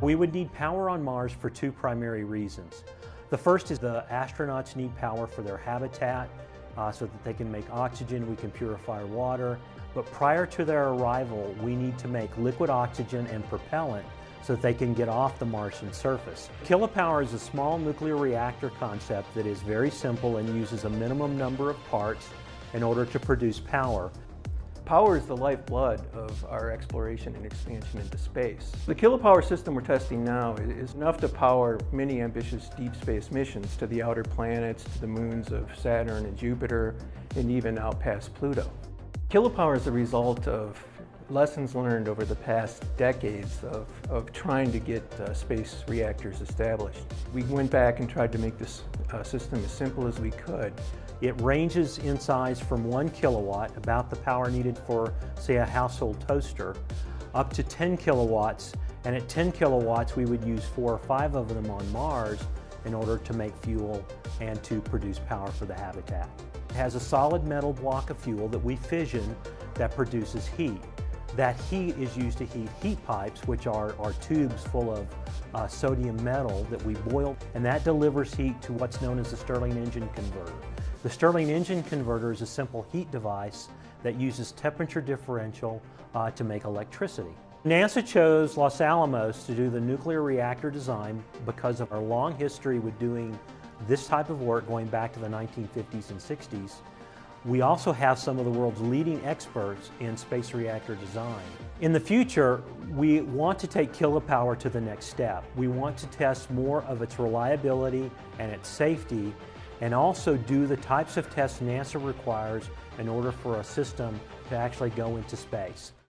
We would need power on Mars for two primary reasons. The first is the astronauts need power for their habitat so that they can make oxygen, we can purify water. But prior to their arrival, we need to make liquid oxygen and propellant so that they can get off the Martian surface. Kilopower is a small nuclear reactor concept that is very simple and uses a minimum number of parts in order to produce power. Power is the lifeblood of our exploration and expansion into space. The Kilopower system we're testing now is enough to power many ambitious deep space missions to the outer planets, to the moons of Saturn and Jupiter, and even out past Pluto. Kilopower is the result of lessons learned over the past decades of trying to get space reactors established. We went back and tried to make this system as simple as we could. It ranges in size from 1 kilowatt, about the power needed for, say, a household toaster, up to 10 kilowatts. And at 10 kilowatts, we would use 4 or 5 of them on Mars in order to make fuel and to produce power for the habitat. It has a solid metal block of fuel that we fission that produces heat. That heat is used to heat heat pipes, which are tubes full of sodium metal that we boil, and that delivers heat to what's known as the Stirling engine converter. The Stirling engine converter is a simple heat device that uses temperature differential to make electricity. NASA chose Los Alamos to do the nuclear reactor design because of our long history with doing this type of work going back to the 1950s and 60s. We also have some of the world's leading experts in space reactor design. In the future, we want to take Kilopower to the next step. We want to test more of its reliability and its safety, and also do the types of tests NASA requires in order for a system to actually go into space.